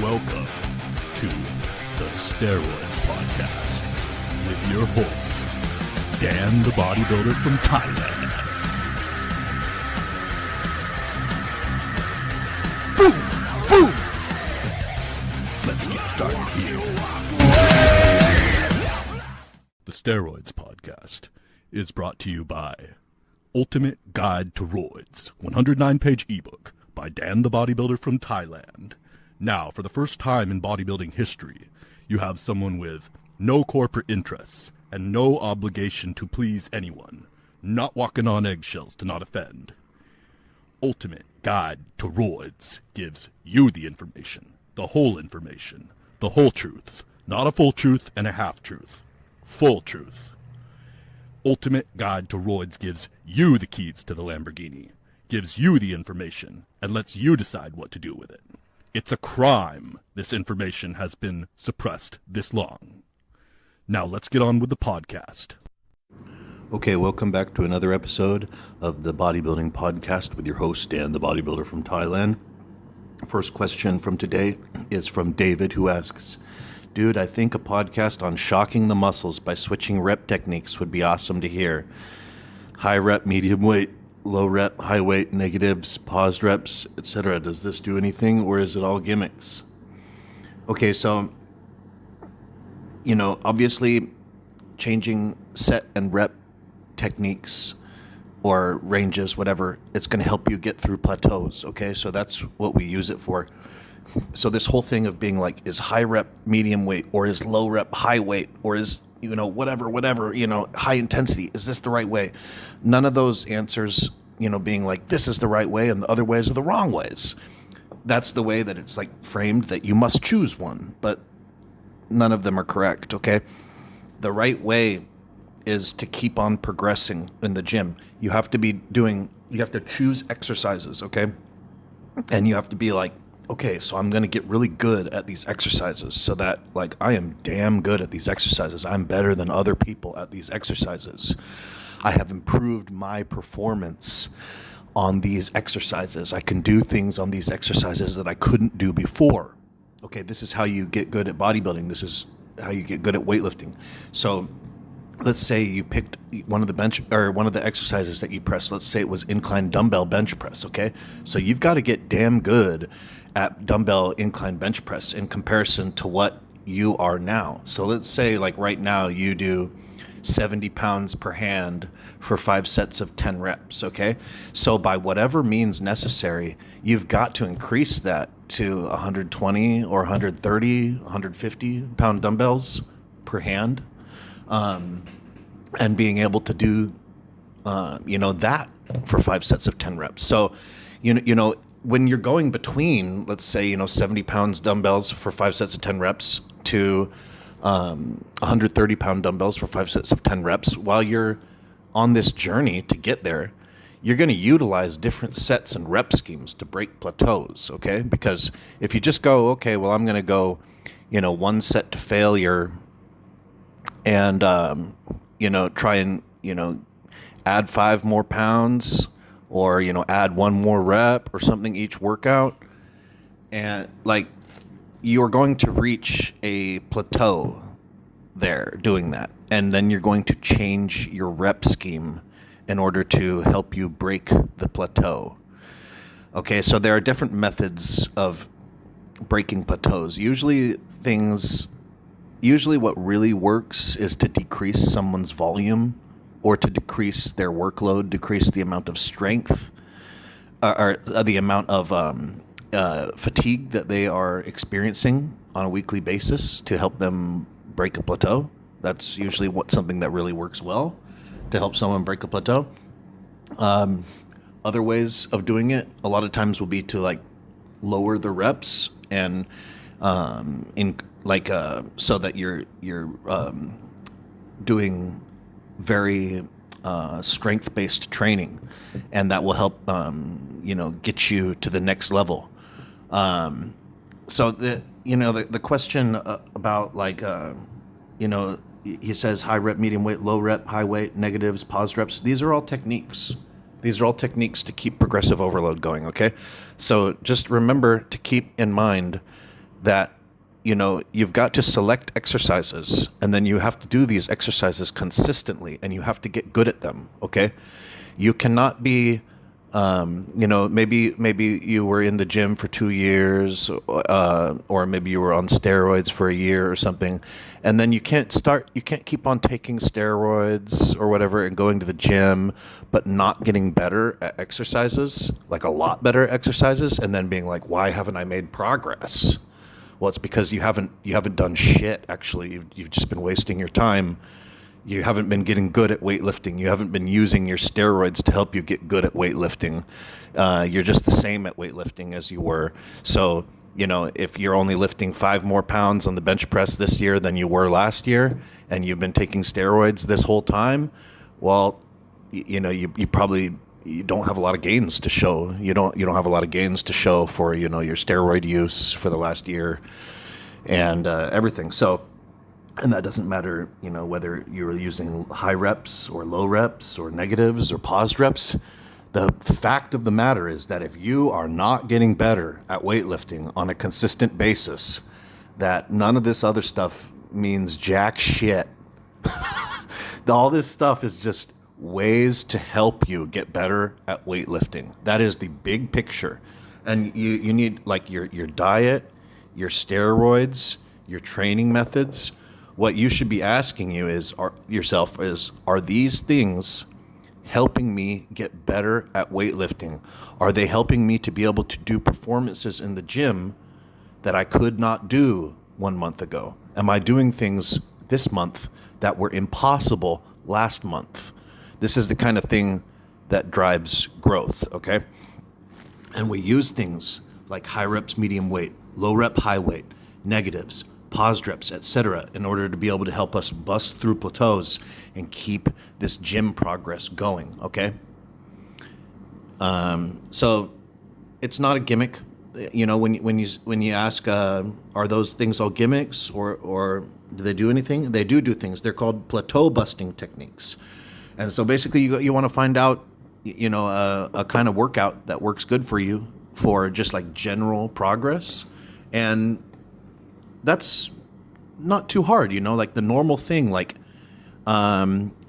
Welcome to the Steroids Podcast with your host, Dan the Bodybuilder from Thailand. Boom! Boom! Let's get started here. The Steroids Podcast is brought to you by Ultimate Guide to ROIDS, 109-page ebook by Dan the Bodybuilder from Thailand. Now, for the first time in bodybuilding history, you have someone with no corporate interests and no obligation to please anyone, not walking on eggshells to not offend. Ultimate Guide to ROIDS gives you the information, the whole truth, not a full truth and a half truth, full truth. Ultimate Guide to ROIDS gives you the keys to the Lamborghini, gives you the information, and lets you decide what to do with it. It's a crime this information has been suppressed this long. Now let's get on with the podcast. Okay, welcome back to another episode of the Bodybuilding Podcast with your host, Dan, the Bodybuilder from Thailand. First question from today is from David, who asks, Dude, I think a podcast on shocking the muscles by switching rep techniques would be awesome to hear. High rep, medium weight, low rep, high weight, negatives, paused reps, etc. Does this do anything, or is it all gimmicks? Okay, so, obviously changing set and rep techniques or ranges, whatever, it's going to help you get through plateaus, okay? So that's what we use it for. So this whole thing of being like, is high rep medium weight, or is low rep high weight, or is whatever, high intensity, is this the right way? None of those answers, being like, this is the right way and the other ways are the wrong ways. That's the way that it's like framed, that you must choose one, but none of them are correct, okay? The right way is to keep on progressing in the gym. You have to choose exercises, okay? And you have to be like, okay, so I'm going to get really good at these exercises so that, like, I am damn good at these exercises. I'm better than other people at these exercises. I have improved my performance on these exercises. I can do things on these exercises that I couldn't do before. Okay, this is how you get good at bodybuilding. This is how you get good at weightlifting. So let's say you picked one of the exercises that you pressed. Let's say it was incline dumbbell bench press, okay? So you've got to get damn good at dumbbell incline bench press in comparison to what you are now. So let's say, like, right now you do 70 pounds per hand for 5 sets of 10 reps, okay? So by whatever means necessary, you've got to increase that to 120 or 130, 150 pound dumbbells per hand. And being able to do, that for 5 sets of 10 reps. So, when you're going between, let's say, 70 pounds dumbbells for 5 sets of 10 reps to 130 pound dumbbells for 5 sets of 10 reps, while you're on this journey to get there, you're going to utilize different sets and rep schemes to break plateaus, okay? Because if you just go, okay, well, I'm going to go, 1 set to failure and, try and, add 5 more pounds, or, add 1 more rep or something each workout. And, like, you're going to reach a plateau there doing that. And then you're going to change your rep scheme in order to help you break the plateau. Okay, so there are different methods of breaking plateaus. Usually what really works is to decrease someone's volume, or to decrease their workload, decrease the amount of strength, or the amount of fatigue that they are experiencing on a weekly basis to help them break a plateau. That's usually something that really works well to help someone break a plateau. Other ways of doing it, a lot of times, will be to, like, lower the reps and so that you're doing very strength-based training, and that will help get you to the next level. So the question about, like, he says high rep, medium weight, low rep, high weight, negatives, paused reps. These are all techniques. These are all techniques to keep progressive overload going, okay? So just remember to keep in mind that, you've got to select exercises, and then you have to do these exercises consistently, and you have to get good at them, okay? You cannot be, maybe you were in the gym for 2 years, or maybe you were on steroids for a year or something, and then you can't keep on taking steroids or whatever and going to the gym, but not getting better at exercises, like a lot better exercises, and then being like, why haven't I made progress? Well, it's because you haven't done shit. Actually, you've just been wasting your time. You haven't been getting good at weightlifting. You haven't been using your steroids to help you get good at weightlifting. You're just the same at weightlifting as you were. So, if you're only lifting 5 more pounds on the bench press this year than you were last year, and you've been taking steroids this whole time, well, you probably don't have a lot of gains to show. You don't have a lot of gains to show for, your steroid use for the last year and everything. So, and that doesn't matter, whether you're using high reps or low reps or negatives or paused reps. The fact of the matter is that if you are not getting better at weightlifting on a consistent basis, that none of this other stuff means jack shit. All this stuff is just ways to help you get better at weightlifting. That is the big picture. And you need like your diet, your steroids, your training methods. What you should be asking yourself is, are these things helping me get better at weightlifting? Are they helping me to be able to do performances in the gym that I could not do 1 month ago? Am I doing things this month that were impossible last month? This is the kind of thing that drives growth, okay? And we use things like high reps, medium weight, low rep, high weight, negatives, paused reps, etc., in order to be able to help us bust through plateaus and keep this gym progress going, okay? So it's not a gimmick. When you ask, are those things all gimmicks or do they do anything? They do things. They're called plateau busting techniques. And so basically you want to find out, a kind of workout that works good for you for just like general progress. And that's not too hard, like the normal thing, like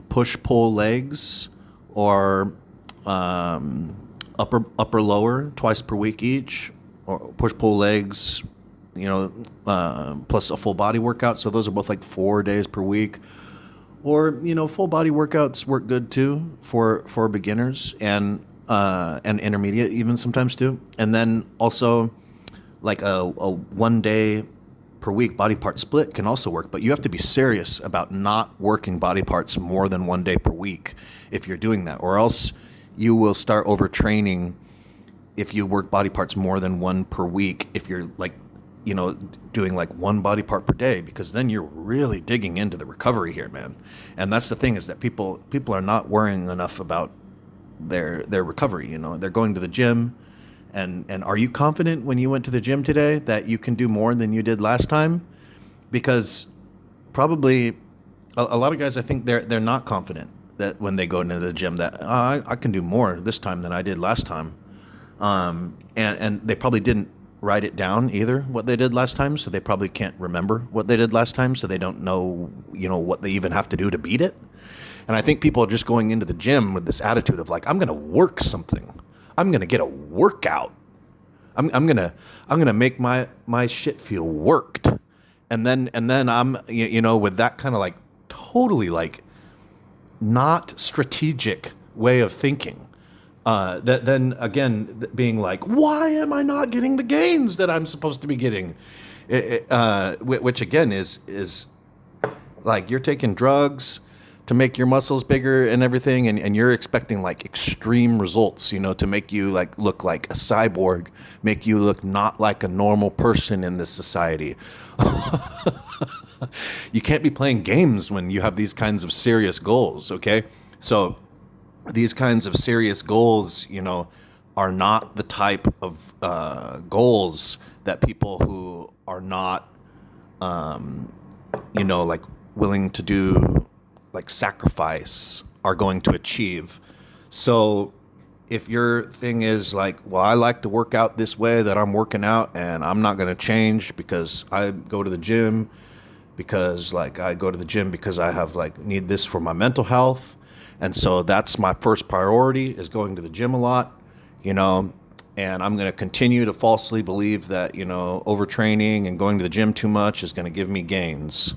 push-pull legs or upper-lower twice per week each, or push-pull legs, plus a full body workout. So those are both like 4 days per week. Or, full body workouts work good too for beginners and intermediate even sometimes too. And then also like a 1 day per week body part split can also work, but you have to be serious about not working body parts more than 1 day per week if you're doing that, or else you will start overtraining if you work body parts more than 1 per week, if you're like, doing like 1 body part per day, because then you're really digging into the recovery here, man. And that's the thing, is that people are not worrying enough about their recovery. They're going to the gym. And are you confident when you went to the gym today that you can do more than you did last time? Because probably a lot of guys, I think they're not confident that when they go into the gym that I can do more this time than I did last time. And they probably didn't write it down either, what they did last time, so they probably can't remember what they did last time, so they don't know, what they even have to do to beat it. And I think people are just going into the gym with this attitude of like, I'm going to work something. I'm going to get a workout. I'm going to make my shit feel worked. And then I'm, with that kind of like totally like not strategic way of thinking. That then again being like, why am I not getting the gains that I'm supposed to be getting? Which again is like you're taking drugs to make your muscles bigger and everything, and you're expecting like extreme results, to make you like look like a cyborg, make you look not like a normal person in this society. You can't be playing games when you have these kinds of serious goals, okay? So these kinds of serious goals, are not the type of goals that people who are not, like willing to do like sacrifice are going to achieve. So if your thing is like, well, I like to work out this way that I'm working out, and I'm not going to change because I go to the gym, because like I go to the gym because I have like need this for my mental health, and so that's my first priority is going to the gym a lot, you know, and I'm going to continue to falsely believe that, you know, overtraining and going to the gym too much is going to give me gains.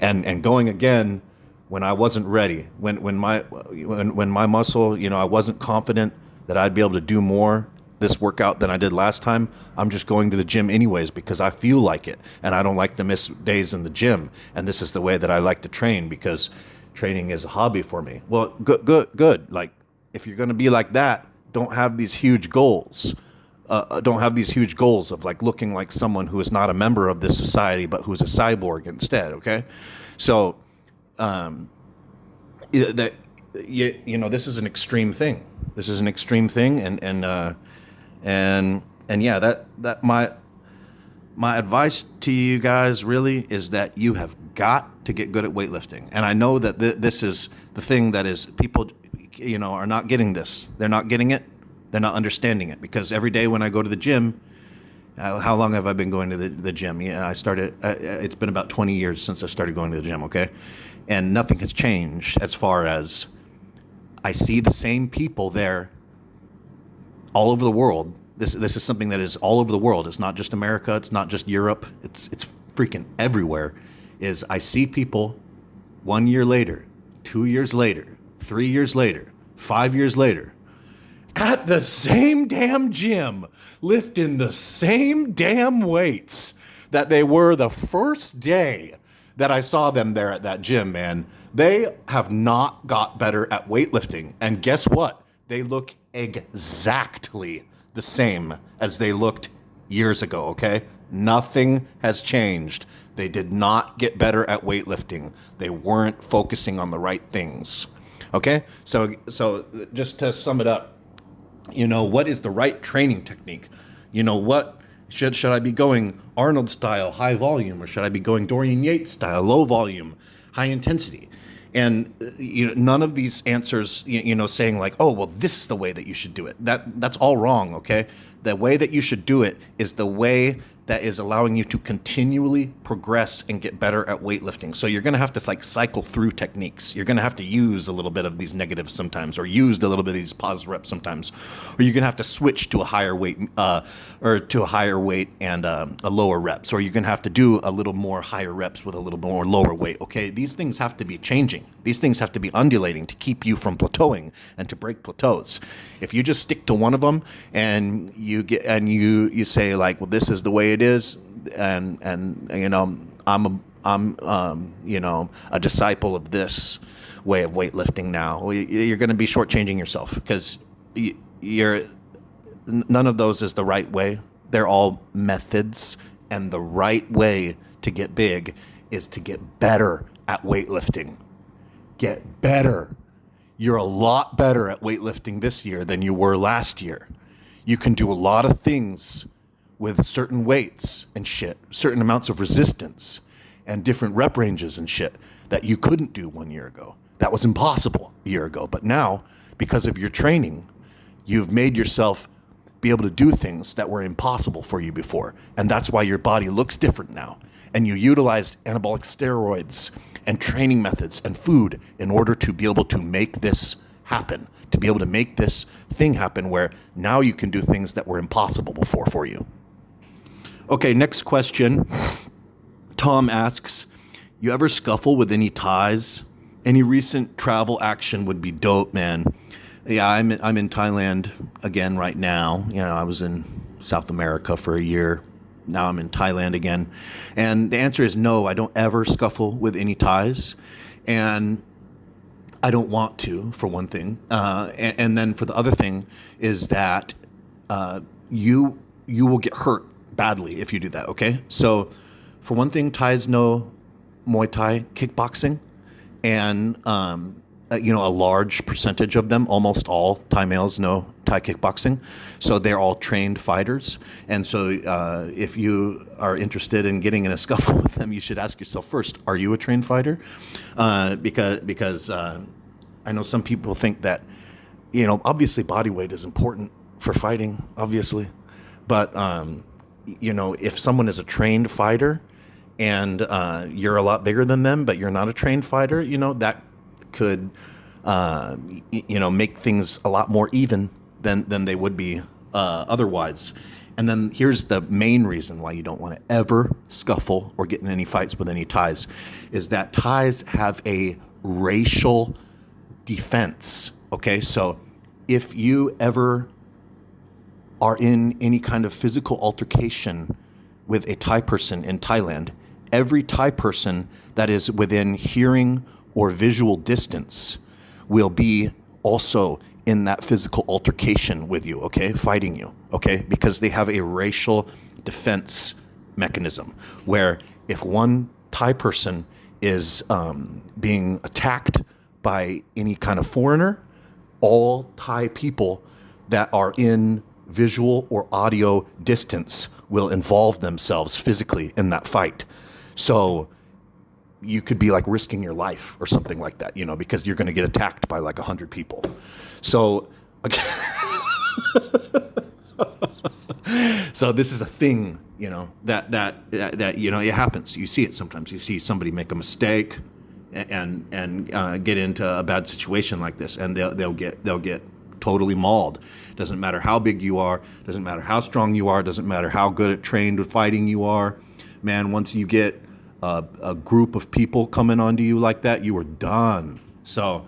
and going again when I wasn't ready, when my muscle, you know, I wasn't confident that I'd be able to do more this workout than I did last time. I'm just going to the gym anyways because I feel like it, and I don't like to miss days in the gym. And this is the way that I like to train because training is a hobby for me. Well, good. Like, if you're going to be like that, don't have these huge goals. Don't have these huge goals of like looking like someone who is not a member of this society, but who's a cyborg instead. Okay, so that you know, this is an extreme thing. This is an extreme thing, and yeah, that my advice to you guys really is that you have got to get good at weightlifting. And I know that this is the thing that is people, you know, are not getting this. They're not getting it. They're not understanding it, because every day when I go to the gym, how long have I been going to the gym? Yeah, I started, it's been about 20 years since I started going to the gym, okay? And nothing has changed as far as I see the same people there all over the world. This is something that is all over the world. It's not just America. It's not just Europe. It's freaking everywhere. Is I see people 1 year later, 2 years later, 3 years later, 5 years later, at the same damn gym, lifting the same damn weights that they were the first day that I saw them there at that gym, man. They have not got better at weightlifting. And guess what? They look exactly the same as they looked years ago, okay? Nothing has changed. They did not get better at weightlifting. They weren't focusing on the right things, okay? So just to sum it up, you know, what is the right training technique? You know, what should I be going Arnold style, high volume, or should I be going Dorian Yates style, low volume, high intensity? And you know, none of these answers, you know, saying like, oh, well, this is the way that you should do it. That's all wrong, okay? The way that you should do it is the way that is allowing you to continually progress and get better at weightlifting. So you're going to have to like cycle through techniques. You're going to have to use a little bit of these negatives sometimes, or use a little bit of these pause reps sometimes, or you're going to have to switch to a higher weight, or to a higher weight and a lower reps, or you're going to have to do a little more higher reps with a little more lower weight. Okay, these things have to be changing. These things have to be undulating to keep you from plateauing and to break plateaus. If you just stick to one of them and you say like, well, this is the way it is, and you know, I'm you know, a disciple of this way of weightlifting now, well, you're going to be shortchanging yourself, because none of those is the right way. They're all methods, and the right way to get big is to get better at weightlifting. Get better. You're a lot better at weightlifting this year than you were last year. You can do a lot of things with certain weights and shit, certain amounts of resistance and different rep ranges and shit that you couldn't do 1 year ago. That was impossible a year ago. But now, because of your training, you've made yourself be able to do things that were impossible for you before. And that's why your body looks different now. And you utilized anabolic steroids and training methods and food in order to be able to make this happen, to be able to make this thing happen where now you can do things that were impossible before for you. Okay, next question. Tom asks, you ever scuffle with any ties? Any recent travel action would be dope, man. Yeah, I'm in Thailand again right now. You know, I was in South America for a year. Now I'm in Thailand again. And the answer is no, I don't ever scuffle with any ties. And I don't want to, for one thing. And then for the other thing is that you will get hurt badly if you do that, okay? So for one thing, Thais know Muay Thai kickboxing. And, you know, a large percentage of them, almost all Thai males know Thai kickboxing. So they're all trained fighters. And so if you are interested in getting in a scuffle with them, you should ask yourself first, are you a trained fighter? Because I know some people think that, obviously body weight is important for fighting, obviously. But, if someone is a trained fighter and you're a lot bigger than them, but you're not a trained fighter, that could, make things a lot more even than they would be otherwise. And then here's the main reason why you don't want to ever scuffle or get in any fights with any ties, is that ties have a racial defense. Okay, so if you ever are in any kind of physical altercation with a Thai person in Thailand, every Thai person that is within hearing or visual distance will be also in that physical altercation with you, okay, fighting you, okay, because they have a racial defense mechanism where if one Thai person is being attacked by any kind of foreigner, all Thai people that are in visual or audio distance will involve themselves physically in that fight. So you could be like risking your life or something like that, because you're going to get attacked by like 100 people. So, so this is a thing, that it happens. You see it sometimes. You see somebody make a mistake and get into a bad situation like this, and they'll get totally mauled. Doesn't matter how big you are. Doesn't matter how strong you are. Doesn't matter how good at trained with fighting you are. Man, once you get a group of people coming onto you like that, you are done. So,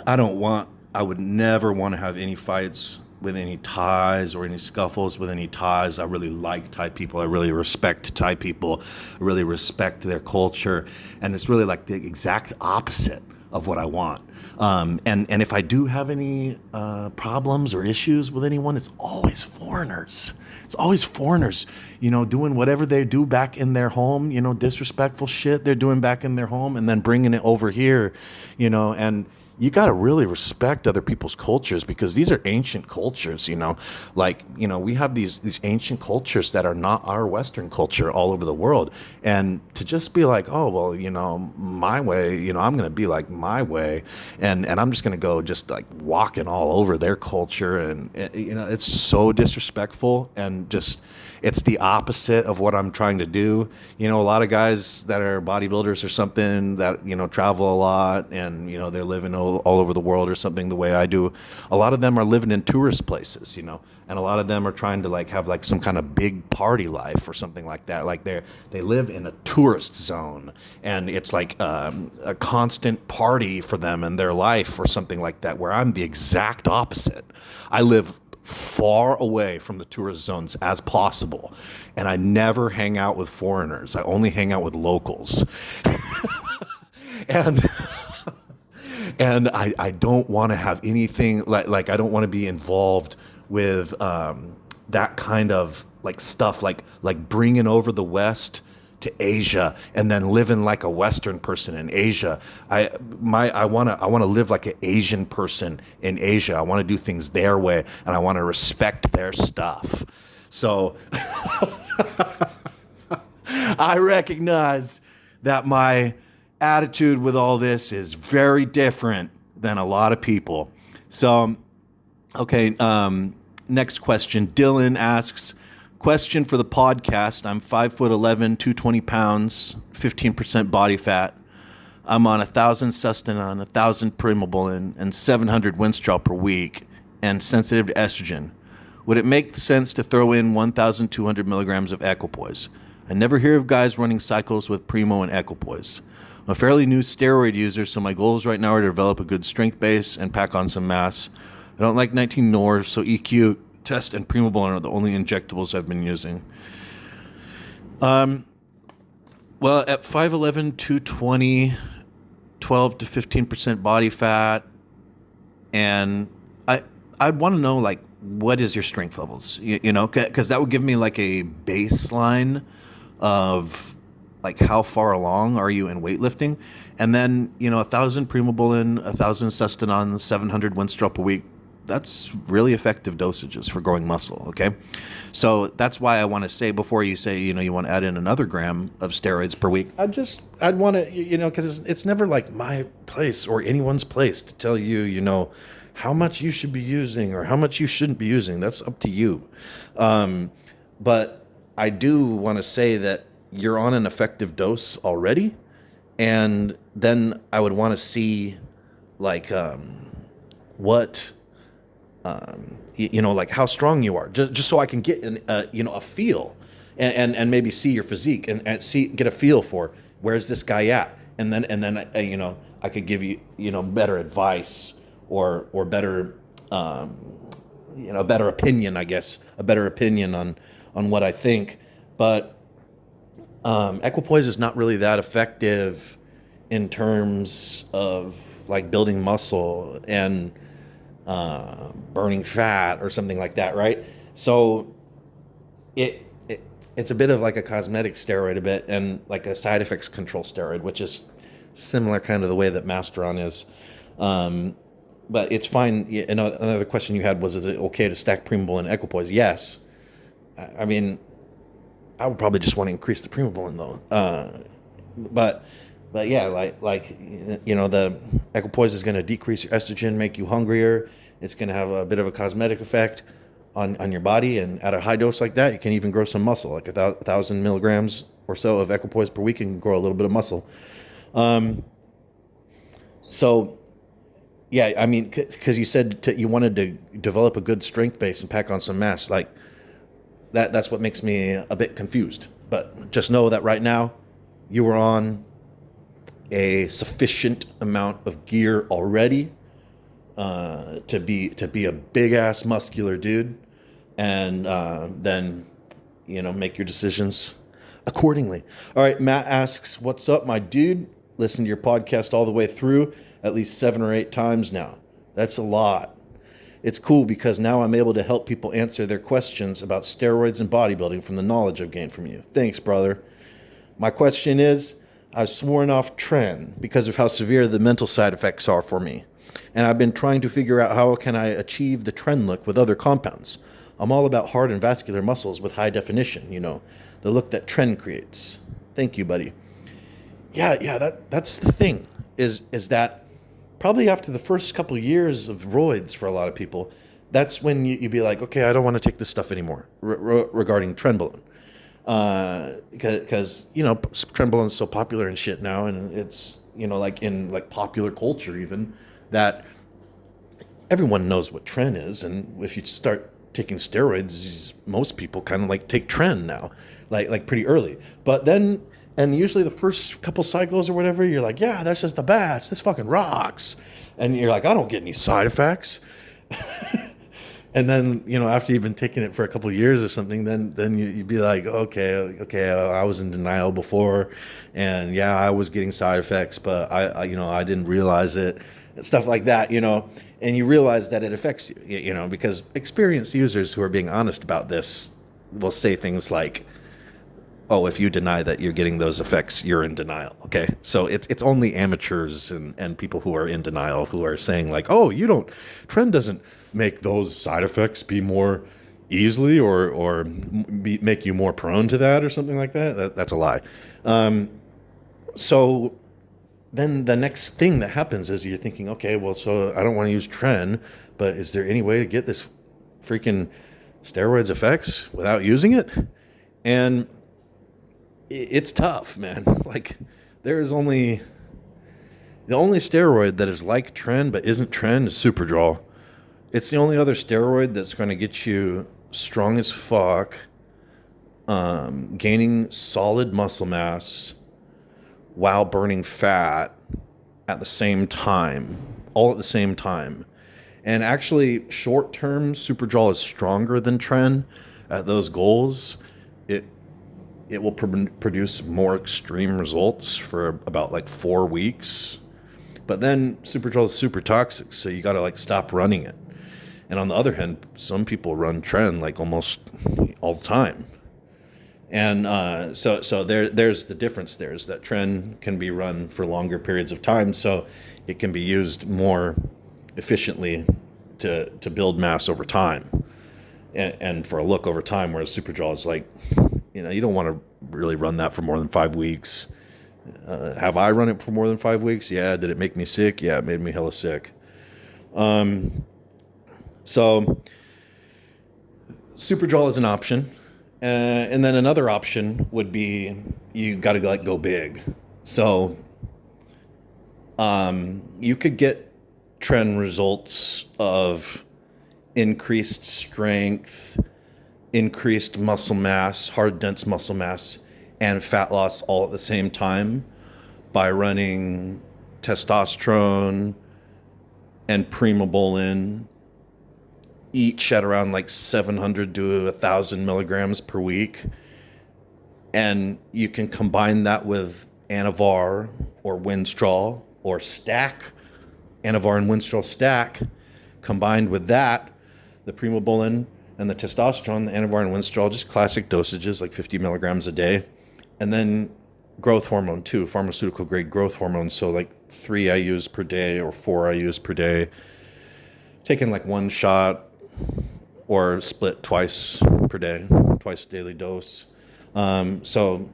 I would never want to have any fights with any ties or any scuffles with any ties. I really like Thai people. I really respect Thai people. I really respect their culture. And it's really like the exact opposite of what I want. And if I do have any problems or issues with anyone, it's always foreigners. It's always foreigners, doing whatever they do back in their home, disrespectful shit they're doing back in their home and then bringing it over here, and you got to really respect other people's cultures because these are ancient cultures, we have these ancient cultures that are not our Western culture all over the world. And to just be like, oh, well, my way, I'm going to be like my way. And I'm just going to go just like walking all over their culture. And, it's so disrespectful and just, it's the opposite of what I'm trying to do. A lot of guys that are bodybuilders or something that, travel a lot and, they're living all over the world or something the way I do. A lot of them are living in tourist places, and a lot of them are trying to like have like some kind of big party life or something like that. Like they live in a tourist zone and it's like a constant party for them in their life or something like that, where I'm the exact opposite. I live far away from the tourist zones as possible. And I never hang out with foreigners. I only hang out with locals. And I don't want to have anything like I don't want to be involved with that kind of like stuff, like bringing over the West to Asia and then living like a Western person in Asia. I want to live like an Asian person in Asia. I want to do things their way and I want to respect their stuff. So I recognize that my attitude with all this is very different than a lot of people. So, okay, next question. Dylan asks, question for the podcast. I'm 5'11", 220 pounds, 15% body fat. I'm on 1,000 sustanon, 1,000 Primobolan, and 700 winstrol per week, and sensitive to estrogen. Would it make sense to throw in 1,200 milligrams of equipoise? I never hear of guys running cycles with Primo and equipoise. I'm a fairly new steroid user, so my goals right now are to develop a good strength base and pack on some mass. I don't like 19 Nors, so EQ, Test, and Primobolan are the only injectables I've been using. Well, at 5'11", 220, 12 to 15% body fat, and I'd want to know, like, what is your strength levels? You know, because that would give me, like, a baseline of, like, how far along are you in weightlifting? And then, 1,000 Primobolan, 1,000 sustanon, 700 winstrol per week that's really effective dosages for growing muscle, okay? So that's why I want to say, before you say, you want to add in another gram of steroids per week, I'd want to, because it's never like my place or anyone's place to tell you, how much you should be using or how much you shouldn't be using. That's up to you. But I do want to say that you're on an effective dose already. And then I would want to see like, what, like how strong you are, just so I can get a feel, and maybe see your physique and get a feel for where's this guy at, and then I could give you better advice or better better opinion, I guess, a better opinion on what I think. But equipoise is not really that effective in terms of like building muscle and burning fat or something like that, right? So it's a bit of like a cosmetic steroid, a bit, and like a side effects control steroid, which is similar kind of the way that Masteron is. But it's fine. Another question you had was, is it okay to stack Primobolan and equipoise? Yes. I mean, I would probably just want to increase the Primobolan though. But yeah, the equipoise is going to decrease your estrogen, make you hungrier. It's going to have a bit of a cosmetic effect on your body, and at a high dose like that, you can even grow some muscle, like 1,000 milligrams or so of equipoise per week, and can grow a little bit of muscle. So yeah, I mean, because you said you wanted to develop a good strength base and pack on some mass, like that's what makes me a bit confused. But just know that right now you are on a sufficient amount of gear already to be a big ass muscular dude, and then make your decisions accordingly. All right, Matt asks, "What's up, my dude? Listen to your podcast all the way through at least 7 or 8 times now. That's a lot. It's cool because now I'm able to help people answer their questions about steroids and bodybuilding from the knowledge I've gained from you. Thanks, brother. My question is, I've sworn off TREN because of how severe the mental side effects are for me. And I've been trying to figure out how can I achieve the TREN look with other compounds. I'm all about hard and vascular muscles with high definition, the look that TREN creates. Thank you, buddy." Yeah, that's the thing, is that probably after the first couple years of ROIDS for a lot of people, that's when you'd be like, okay, I don't want to take this stuff anymore regarding Trenbolone. Because Trenbolone is so popular and shit now, and it's like in like popular culture even, that everyone knows what TREN is, and if you start taking steroids, most people kind of like take TREN now, like pretty early. But then, and usually the first couple cycles or whatever, you're like, yeah, that's just the best, this fucking rocks, and you're like, I don't get any side effects. And then, after you've been taking it for a couple of years or something, then you'd be like, okay, I was in denial before, and yeah, I was getting side effects, but I didn't realize it, and stuff like that, and you realize that it affects you, because experienced users who are being honest about this will say things like, oh, if you deny that you're getting those effects, you're in denial. Okay, so it's only amateurs and people who are in denial who are saying like, oh, TREN doesn't make those side effects be more easily or make you more prone to that or something like that. That's a lie. So then the next thing that happens is you're thinking, okay, well, so I don't want to use TREN, but is there any way to get this freaking steroids effects without using it? And it's tough, man. Like, the only steroid that is like TREN but isn't TREN is Superdrol. It's the only other steroid that's going to get you strong as fuck, gaining solid muscle mass while burning fat at the same time, all at the same time. And actually, short-term, Superdrol is stronger than TREN at those goals. It will produce more extreme results for about like 4 weeks. But then Superdrol is super toxic, so you got to like stop running it. And on the other hand, some people run TREN like almost all the time. And so there's the difference there, is that TREN can be run for longer periods of time, so it can be used more efficiently to build mass over time and for a look over time, whereas Superdrol is like, you don't want to really run that for more than 5 weeks. Have I run it for more than 5 weeks? Yeah. Did it make me sick? Yeah, it made me hella sick. So Superdrol is an option. And then another option would be you got to go big. So you could get TREN results of increased strength, increased muscle mass, hard, dense muscle mass, and fat loss all at the same time by running testosterone and primobolan each at around 700 to 1,000 milligrams per week. And you can combine that with Anavar or winstrol or stack, Anavar and winstrol stack. Combined with that, the primobolan and the testosterone, the Anavar and winstrol, just classic dosages, 50 milligrams a day. And then growth hormone too, pharmaceutical grade growth hormone. So 3 IUs per day or 4 IUs per day. Taking one shot or split twice per day, twice daily dose. So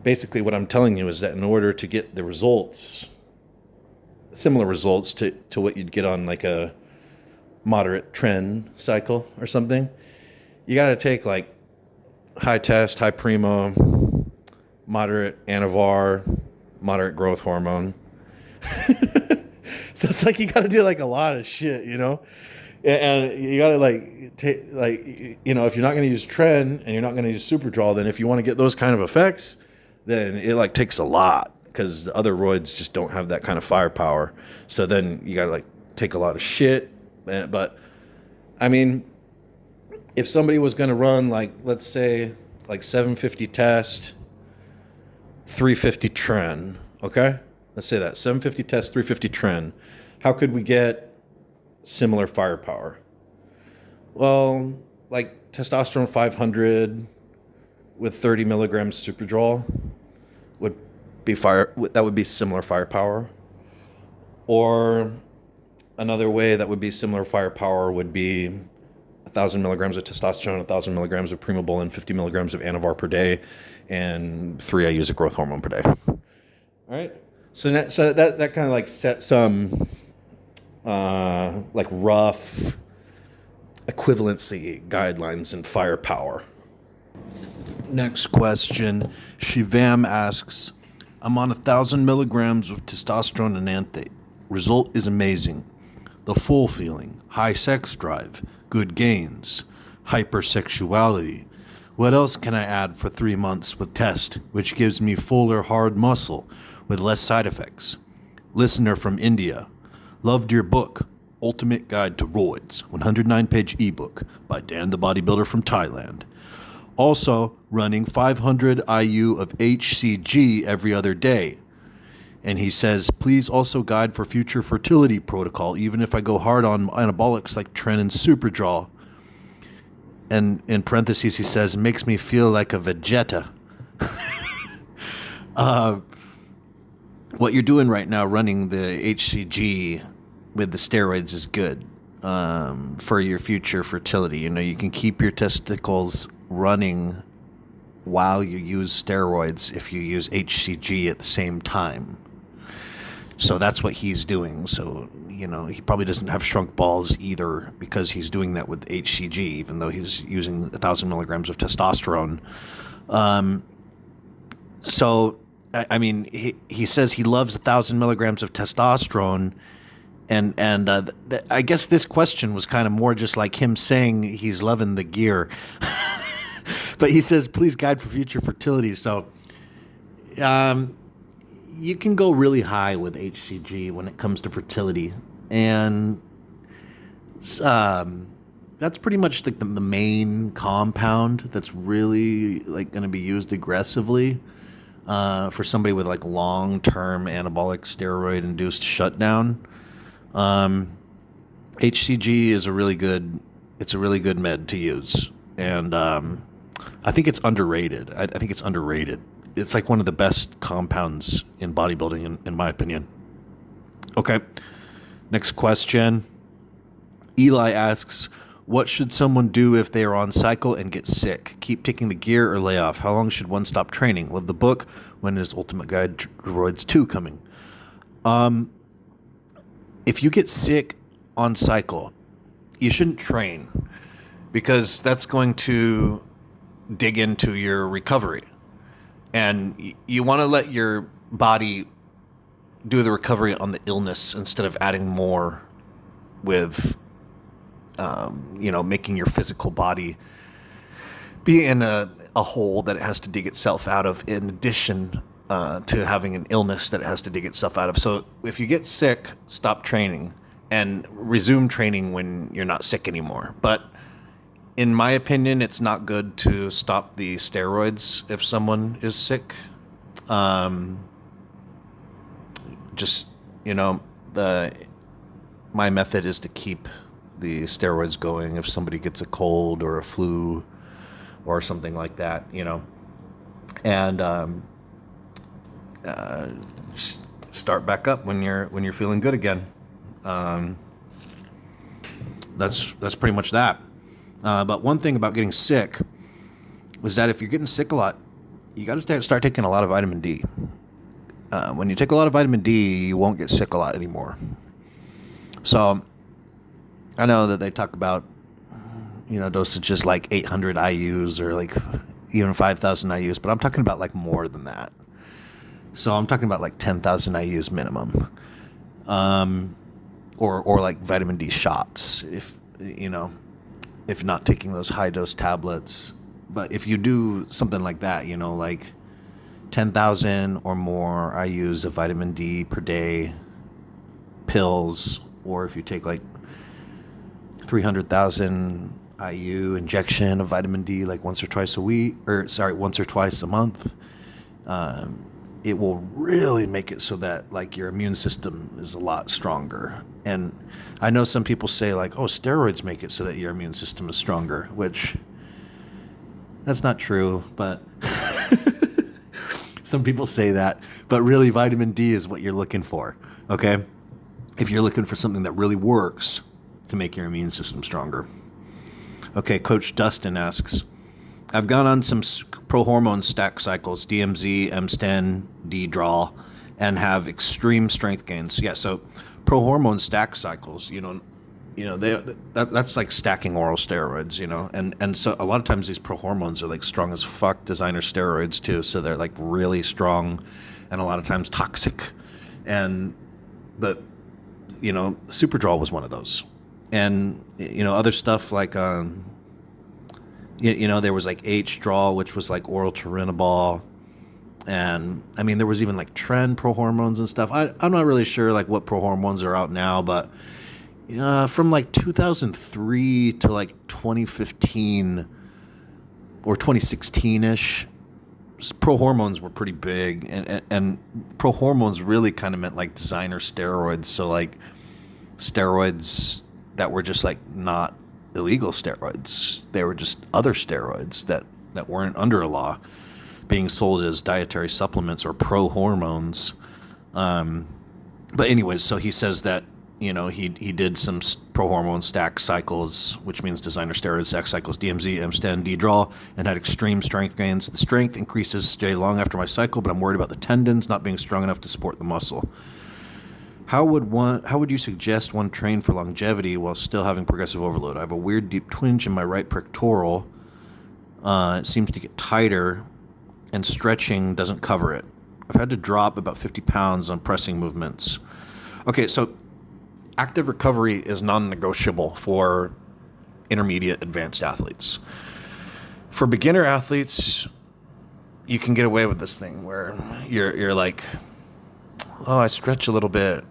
basically what I'm telling you is that in order to get the results, similar results to what you'd get on a moderate TREN cycle or something, you got to take high test, high primo, moderate Anavar, moderate growth hormone. So it's you got to do a lot of shit, and you got to if you're not going to use TREN and you're not going to use Superdrol, then if you want to get those kind of effects, then it takes a lot, because the other roids just don't have that kind of firepower. So then you got to take a lot of shit. But I mean, if somebody was going to run let's say 750 test, 350 TREN, okay? Let's say that 750 test, 350 TREN. How could we get similar firepower? Well, testosterone 500 with 30 milligrams Superdrol would be similar firepower. Or another way that would be similar firepower would be 1,000 milligrams of testosterone, 1,000 milligrams of primobolan, 50 milligrams of Anavar per day, and 3 IUs of growth hormone per day. All right. So that kind of set some rough equivalency guidelines and firepower. Next question. Shivam asks, I'm on 1,000 milligrams of testosterone enanthate. Result is amazing. The full feeling, high sex drive, good gains, hypersexuality. What else can I add for 3 months with test, which gives me fuller hard muscle with less side effects? Listener from India. Loved your book, Ultimate Guide to ROIDS, 109-page ebook by Dan the Bodybuilder from Thailand. Also, running 500 IU of HCG every other day. And he says, please also guide for future fertility protocol, even if I go hard on anabolics like TREN and Superdrol. And in parentheses, he says, makes me feel like a Vegeta. What you're doing right now, running the HCG with the steroids, is good for your future fertility. You can keep your testicles running while you use steroids if you use HCG at the same time. So that's what he's doing. So, he probably doesn't have shrunk balls either, because he's doing that with HCG, even though he's using 1,000 milligrams of testosterone. So, I mean, he says he loves 1,000 milligrams of testosterone. And I guess this question was kind of more just like him saying he's loving the gear. But he says, please guide for future fertility. So, you can go really high with HCG when it comes to fertility, and that's pretty much the main compound that's really going to be used aggressively for somebody with long-term anabolic steroid-induced shutdown. HCG is a really good med to use, and I think it's underrated. I think it's underrated. It's one of the best compounds in bodybuilding, in my opinion. Okay, next question. Eli asks, what should someone do if they are on cycle and get sick? Keep taking the gear or lay off? How long should one stop training? Love the book. When is Ultimate Guide to ROIDS 2 coming? If you get sick on cycle, you shouldn't train, because that's going to dig into your recovery. And you want to let your body do the recovery on the illness instead of adding more with, making your physical body be in a hole that it has to dig itself out of, in addition to having an illness that it has to dig itself out of. So if you get sick, stop training and resume training when you're not sick anymore. But in my opinion, it's not good to stop the steroids if someone is sick. My method is to keep the steroids going if somebody gets a cold or a flu or something like that, and start back up when you're feeling good again. That's pretty much that. But one thing about getting sick is that if you're getting sick a lot, you got to start taking a lot of vitamin D. When you take a lot of vitamin D, you won't get sick a lot anymore. So I know that they talk about, dosages like 800 IUs or like even 5,000 IUs, but I'm talking about like more than that. So I'm talking about like 10,000 IUs minimum, or like vitamin D shots if not taking those high dose tablets. But if you do something like that, like 10,000 or more IUs of vitamin D per day, pills, or if you take like 300,000 IU injection of vitamin D like once or twice a month, it will really make it so that like your immune system is a lot stronger. And I know some people say like, oh, steroids make it so that your immune system is stronger, which that's not true, but some people say that, but really vitamin D is what you're looking for. Okay. If you're looking for something that really works to make your immune system stronger. Okay. Coach Dustin asks, I've gone on some Prohormone stack cycles, DMZ, M-Sten, D-Draw, and have extreme strength gains. Yeah, so Prohormone stack cycles, that's like stacking oral steroids, and so a lot of times these Prohormones are like strong as fuck designer steroids too, so they're like really strong and a lot of times toxic. And Superdrol was one of those. And, other stuff like, there was like H-Draw, which was like oral turinabol. And, there was even like TREN Prohormones and stuff. I'm not really sure like what Prohormones are out now, but from like 2003 to like 2015 or 2016-ish, Prohormones were pretty big. And Prohormones really kind of meant like designer steroids. So like steroids that were just like not illegal steroids. They were just other steroids that weren't under a law being sold as dietary supplements or Prohormones. But anyways, so he says that, he did some Prohormone stack cycles, which means designer steroid stack cycles, DMZ, M-Sten, D-Draw, and had extreme strength gains. The strength increases stay long after my cycle, but I'm worried about the tendons not being strong enough to support the muscle. How would you suggest one train for longevity while still having progressive overload? I have a weird deep twinge in my right pectoral. It seems to get tighter, and stretching doesn't cover it. I've had to drop about 50 pounds on pressing movements. Okay, so active recovery is non-negotiable for intermediate advanced athletes. For beginner athletes, you can get away with this thing where you're like, oh, I stretch a little bit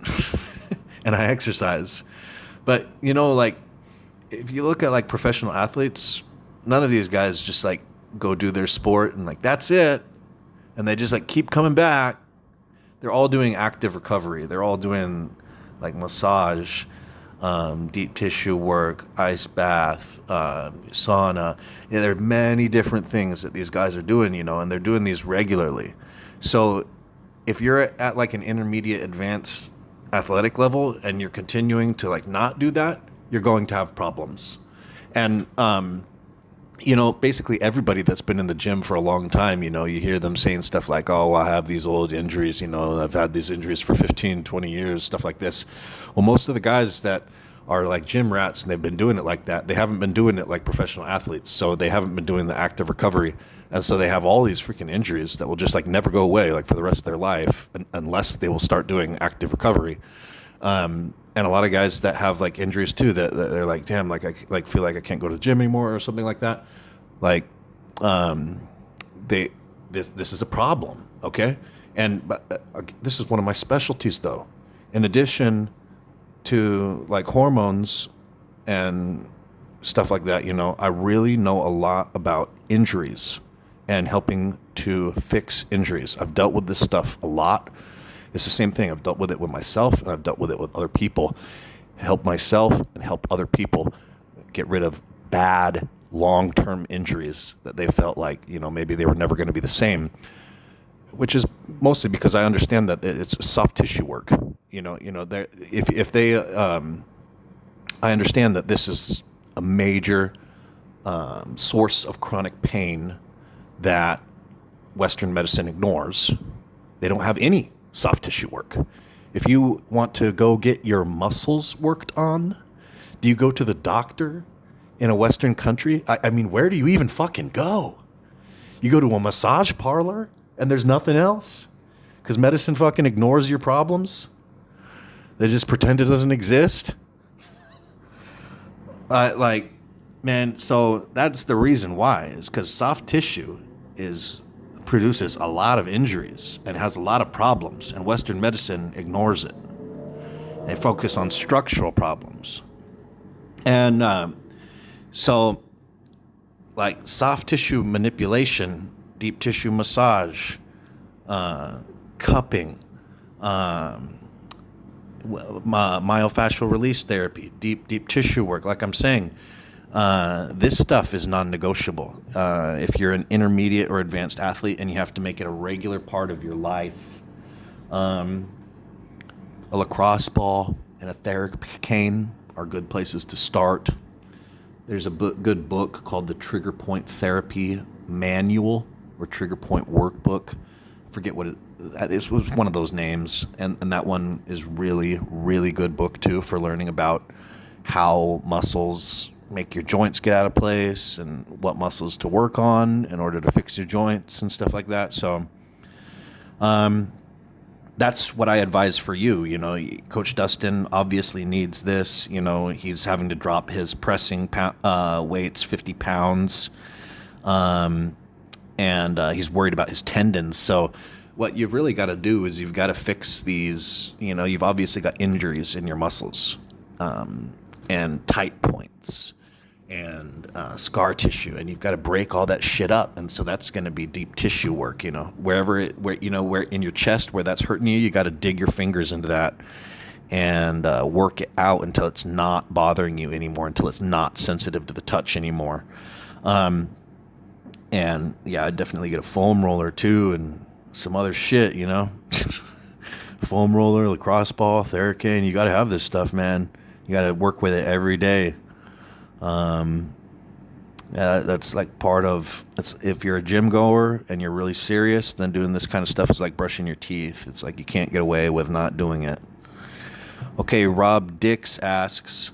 and I exercise. But, like if you look at like professional athletes, none of these guys just like go do their sport and like, that's it. And they just like keep coming back. They're all doing active recovery. They're all doing like massage, deep tissue work, ice bath, sauna. There are many different things that these guys are doing, and they're doing these regularly. So if you're at like an intermediate advanced athletic level and you're continuing to like not do that, you're going to have problems. And, basically everybody that's been in the gym for a long time, you hear them saying stuff like, oh, I have these old injuries, I've had these injuries for 15, 20 years, stuff like this. Well, most of the guys that are like gym rats and they've been doing it like that, they haven't been doing it like professional athletes. So they haven't been doing the active recovery. And so they have all these freaking injuries that will just like never go away, like for the rest of their life, unless they will start doing active recovery. And a lot of guys that have like injuries too, that they're like, damn, like I feel like I can't go to the gym anymore or something like that. Like, this is a problem. Okay. But this is one of my specialties though. In addition to like hormones and stuff like that, I really know a lot about injuries and helping to fix injuries. I've dealt with this stuff a lot. It's the same thing. I've dealt with it with myself and I've dealt with it with other people. Help myself and help other people get rid of bad long-term injuries that they felt like, maybe they were never going to be the same, which is mostly because I understand that it's soft tissue work. I understand that this is a major source of chronic pain that Western medicine ignores. They don't have any soft tissue work. If you want to go get your muscles worked on, do you go to the doctor in a Western country? I mean, where do you even fucking go? You go to a massage parlor and there's nothing else? Because medicine fucking ignores your problems? They just pretend it doesn't exist? So that's the reason why, is because soft tissue produces a lot of injuries and has a lot of problems, and Western medicine ignores it. They focus on structural problems. And so like soft tissue manipulation, deep tissue massage, cupping, myofascial release therapy, deep tissue work, like I'm saying, this stuff is non-negotiable. If you're an intermediate or advanced athlete and you have to make it a regular part of your life, a lacrosse ball and a therapy cane are good places to start. There's a good book called the Trigger Point Therapy Manual or Trigger Point Workbook. I forget what it was, one of those names, and that one is really, really good book too for learning about how muscles make your joints get out of place and what muscles to work on in order to fix your joints and stuff like that. So that's what I advise for you. Coach Dustin obviously needs this. He's having to drop his pressing weights 50 pounds, and he's worried about his tendons. So what you've really got to do is you've got to fix these. You've obviously got injuries in your muscles, and tight points and scar tissue, and you've got to break all that shit up. And so that's going to be deep tissue work. Where in your chest where that's hurting you got to dig your fingers into that and work it out until it's not bothering you anymore, until it's not sensitive to the touch anymore. And yeah, I'd definitely get a foam roller too and some other shit. Foam roller, lacrosse ball, Theracane. You got to have this stuff, man. You got to work with it every day. That's like part of it's. If you're a gym goer and you're really serious, then doing this kind of stuff is like brushing your teeth. It's like you can't get away with not doing it. Okay, Rob Dix asks,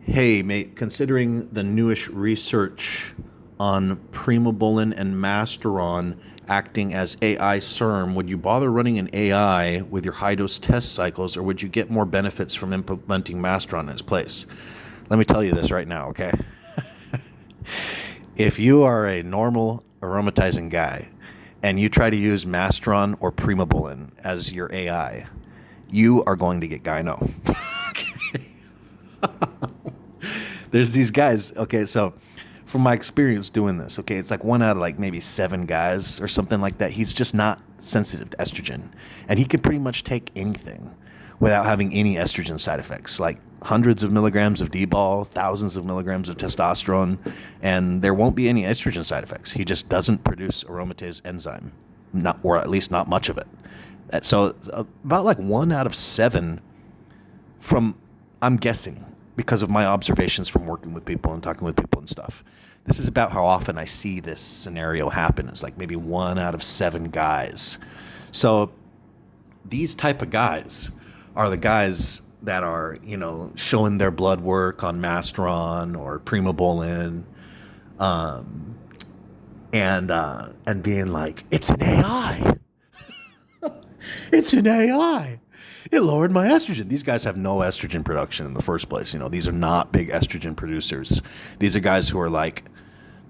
hey, mate, considering the newish research on Primobolan and Masteron acting as AI serum, would you bother running an AI with your high-dose test cycles, or would you get more benefits from implementing Masteron in its place? Let me tell you this right now, okay? If you are a normal aromatizing guy and you try to use Masteron or Primobolan as your AI, you are going to get gyno. There's these guys, okay, so from my experience doing this, okay, it's like 1 out of like maybe 7 guys or something like that. He's just not sensitive to estrogen, and he can pretty much take anything without having any estrogen side effects, like hundreds of milligrams of D-ball, thousands of milligrams of testosterone, and there won't be any estrogen side effects. He just doesn't produce aromatase enzyme, or at least not much of it. So about like 1 out of 7 from, I'm guessing, because of my observations from working with people and talking with people and stuff. This is about how often I see this scenario happen. It's like maybe 1 out of 7 guys. So these type of guys are the guys that are, you know, showing their blood work on Masteron or Primobolan, and being like, it's an AI. It's an AI. It lowered my estrogen. These guys have no estrogen production in the first place. You know, these are not big estrogen producers. These are guys who are like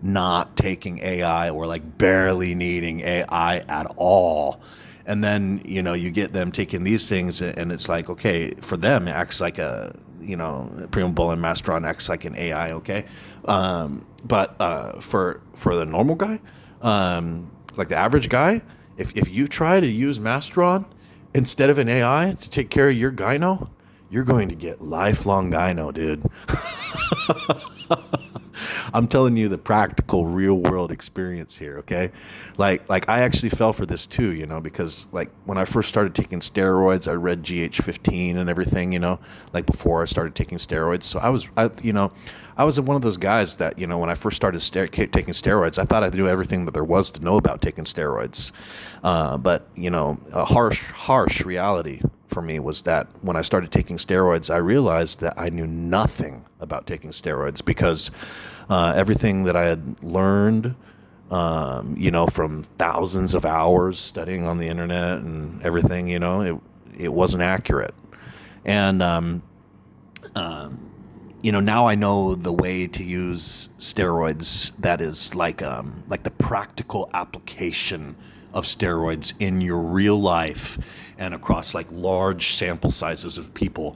not taking AI or like barely needing AI at all. And then, you know, you get them taking these things and it's like, okay, for them, it acts like a, you know, Primobolan Masteron acts like an AI, okay? But for the normal guy, like the average guy, if you try to use Masteron instead of an AI to take care of your gyno, you're going to get lifelong gyno, dude. I'm telling you the practical, real world experience here, okay? Like I actually fell for this too, you know, because like when I first started taking steroids, I read GH15 and everything, you know, like before I started taking steroids. So I was one of those guys that, you know, when I first started taking steroids, I thought I knew everything that there was to know about taking steroids. But, you know, a harsh reality for me was that when I started taking steroids, I realized that I knew nothing about taking steroids because everything that I had learned, you know, from thousands of hours studying on the internet and everything, you know, it wasn't accurate. And, you know, now I know the way to use steroids that is like the practical application of steroids in your real life and across like large sample sizes of people.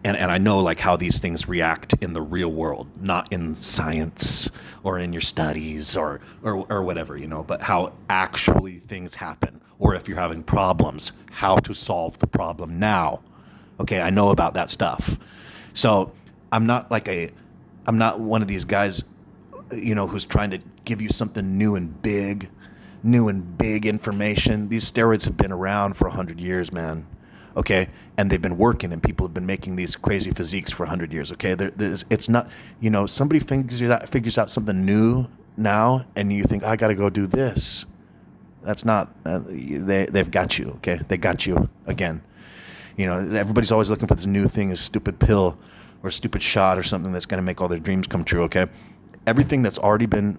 And I know like how these things react in the real world, not in science or in your studies or whatever, you know, but how actually things happen. Or if you're having problems, how to solve the problem now. Okay, I know about that stuff. So I'm not one of these guys, you know, who's trying to give you something new and big information. These steroids have been around for 100 years, man. Okay, and they've been working, and people have been making these crazy physiques for 100 years. Okay, it's not, you know, somebody figures out something new now, and you think I got to go do this. That's not. They've got you. Okay, they got you again. You know, everybody's always looking for this new thing, a stupid pill or a stupid shot or something that's going to make all their dreams come true. Okay, everything that's already been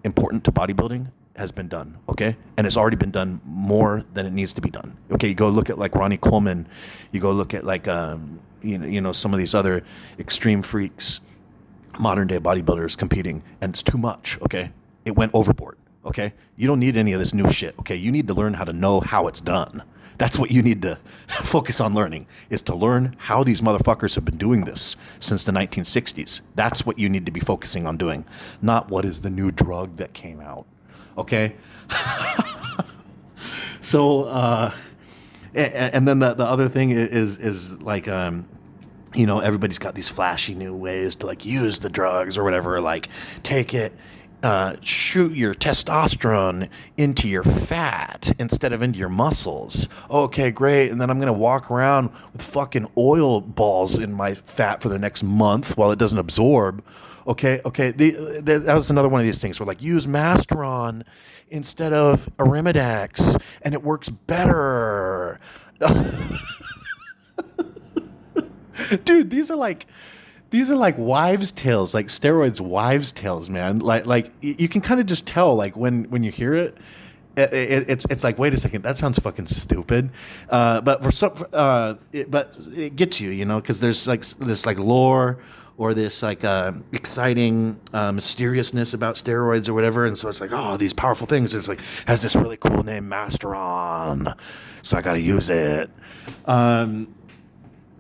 important to bodybuilding has been done, okay? And it's already been done more than it needs to be done. Okay, you go look at like Ronnie Coleman, you go look at like you know some of these other extreme freaks, modern day bodybuilders competing, and it's too much, okay? It went overboard, okay? You don't need any of this new shit, okay? You need to learn how to know how it's done. That's what you need to focus on learning, is to learn how these motherfuckers have been doing this since the 1960s. That's what you need to be focusing on doing, not what is the new drug that came out. Okay. So, and then the other thing is like, you know, everybody's got these flashy new ways to like use the drugs or whatever, like take it, shoot your testosterone into your fat instead of into your muscles. Okay, great. And then I'm going to walk around with fucking oil balls in my fat for the next month while it doesn't absorb. Okay. That was another one of these things where like use Masteron instead of arimidex and it works better. Dude, these are like wives' tales, like steroids wives' tales, man. Like you can kind of just tell, like when you hear it, it's like, wait a second, that sounds fucking stupid. But for some, but it gets you, you know, because there's like this like lore or this like exciting mysteriousness about steroids or whatever, and so it's like, oh, these powerful things. It's like has this really cool name, Masteron, so I got to use it.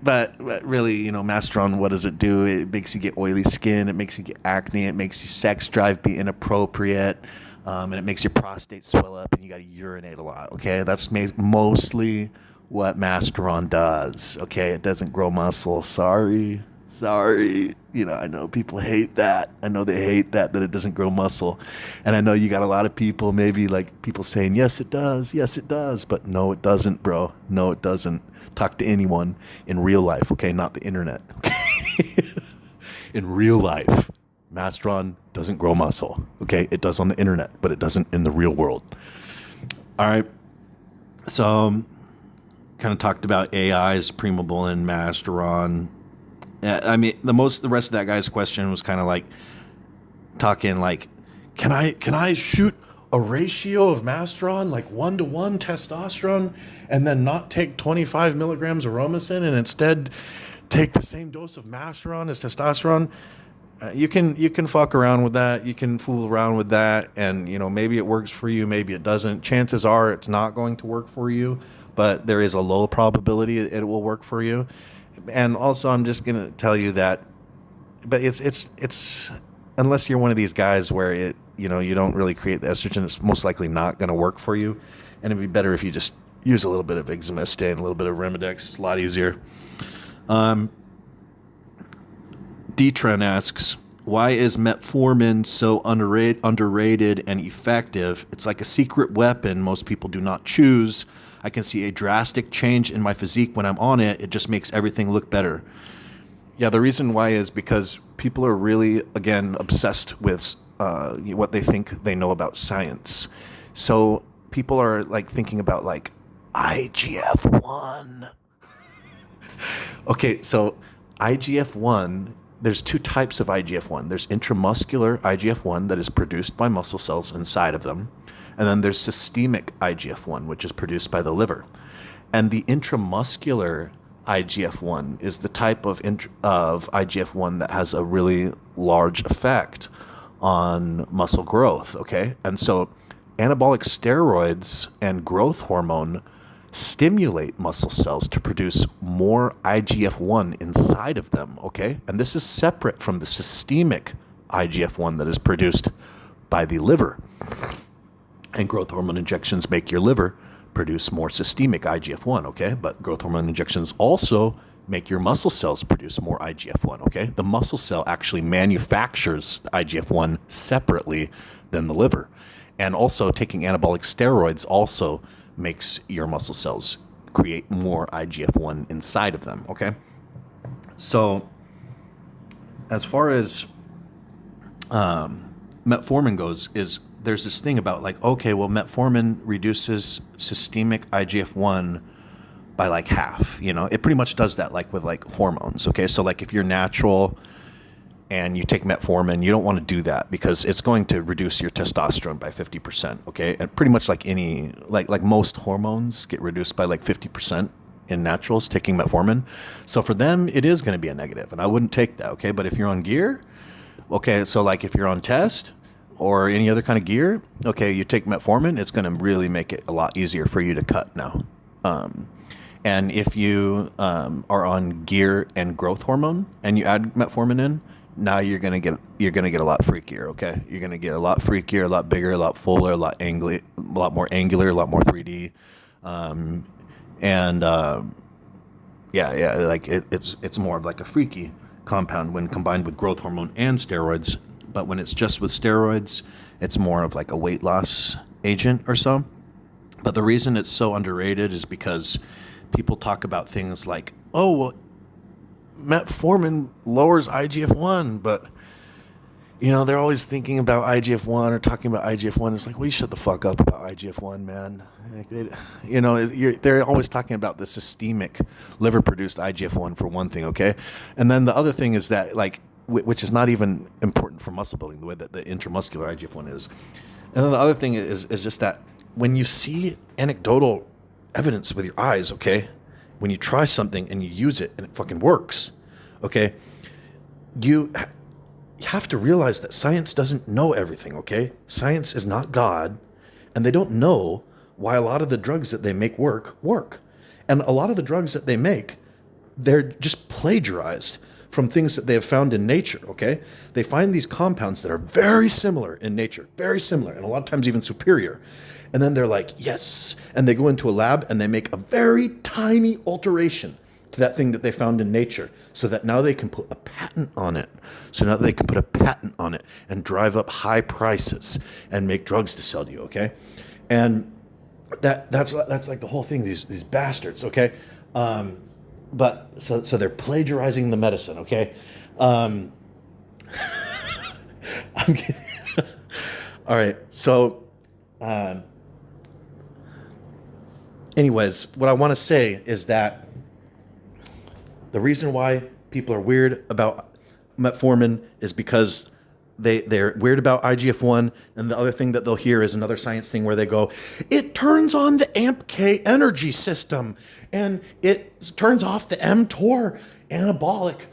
But really, you know, Masteron, what does it do? It makes you get oily skin. It makes you get acne. It makes your sex drive be inappropriate. And it makes your prostate swell up and you got to urinate a lot. Okay, that's mostly what Masteron does. Okay, it doesn't grow muscle. Sorry. You know, I know people hate that. I know they hate that it doesn't grow muscle. And I know you got a lot of people, maybe like people saying, yes, it does. But no, it doesn't, bro. No, it doesn't. Talk to anyone in real life, okay? Not the internet, okay? In real life, Masteron doesn't grow muscle. Okay, it does on the internet, but it doesn't in the real world. All right. So, kind of talked about AIs, Primobolan, Masteron. I mean, the rest of that guy's question was kind of like talking like, can I shoot a ratio of Masteron like 1-to-1 testosterone and then not take 25 milligrams of Romacin and instead take the same dose of Masteron as testosterone? You can fuck around with that. You can fool around with that, and maybe it works for you, maybe it doesn't. Chances are it's not going to work for you, but there is a low probability it will work for you. And also, I'm just gonna tell you that, but it's unless you're one of these guys where you don't really create the estrogen, it's most likely not going to work for you, and it'd be better if you just use a little bit of exemestane, a little bit of arimidex. It's a lot easier. TREN asks, why is metformin so underrated and effective? It's like a secret weapon most people do not choose. I can see a drastic change in my physique when I'm on it. It just makes everything look better. Yeah, the reason why is because people are really, again, obsessed with what they think they know about science. So people are like thinking about like IGF-1. Okay, so IGF-1, there's two types of IGF-1. There's intramuscular IGF-1 that is produced by muscle cells inside of them. And then there's systemic IGF-1, which is produced by the liver. And the intramuscular IGF-1 is the type of IGF-1 that has a really large effect on muscle growth, okay? And so anabolic steroids and growth hormone stimulate muscle cells to produce more IGF-1 inside of them, okay? And this is separate from the systemic IGF-1 that is produced by the liver. And growth hormone injections make your liver produce more systemic IGF-1, okay? But growth hormone injections also make your muscle cells produce more IGF-1, okay? The muscle cell actually manufactures the IGF-1 separately than the liver. And also taking anabolic steroids also makes your muscle cells create more IGF-1 inside of them, okay? So as far as metformin goes, there's this thing about like, okay, well, metformin reduces systemic IGF-1 by like half, it pretty much does that like with like hormones, okay? So like if you're natural and you take metformin, you don't want to do that because it's going to reduce your testosterone by 50%, okay? And pretty much like like most hormones get reduced by like 50% in naturals taking metformin. So for them, it is going to be a negative, and I wouldn't take that, okay? But if you're on gear, okay, so like if you're on test or any other kind of gear, okay, you take metformin, it's going to really make it a lot easier for you to cut now. And if you are on gear and growth hormone and you add metformin in, now you're gonna get a lot freakier, okay? You're gonna get a lot freakier, a lot bigger, a lot fuller, a lot more angular, a lot more 3D, like it's more of like a freaky compound when combined with growth hormone and steroids. But when it's just with steroids, it's more of like a weight loss agent or so. But the reason it's so underrated is because people talk about things like, oh, well, metformin lowers IGF-1, but they're always thinking about IGF-1 or talking about IGF-1. It's like, well, you shut the fuck up about IGF-1, man. Like they're always talking about the systemic liver-produced IGF-1 for one thing, okay? And then the other thing is that, like, which is not even important for muscle building, the way that the intramuscular IGF-1 is. And then the other thing is just that when you see anecdotal evidence with your eyes, okay, when you try something and you use it and it fucking works, okay, you have to realize that science doesn't know everything, okay? Science is not God, and they don't know why a lot of the drugs that they make work. And a lot of the drugs that they make, they're just plagiarized from things that they have found in nature, okay? They find these compounds that are very similar in nature, very similar, and a lot of times even superior. And then they're like, yes. And they go into a lab and they make a very tiny alteration to that thing that they found in nature so that now they can put a patent on it. And drive up high prices and make drugs to sell to you, okay? And that's like the whole thing, these bastards, okay? but so they're plagiarizing the medicine, okay? I'm kidding. All right, so anyways, what I want to say is that the reason why people are weird about metformin is because they're weird about IGF-1, and the other thing that they'll hear is another science thing where they go, it turns on the AMP-K energy system, and it turns off the mTOR anabolic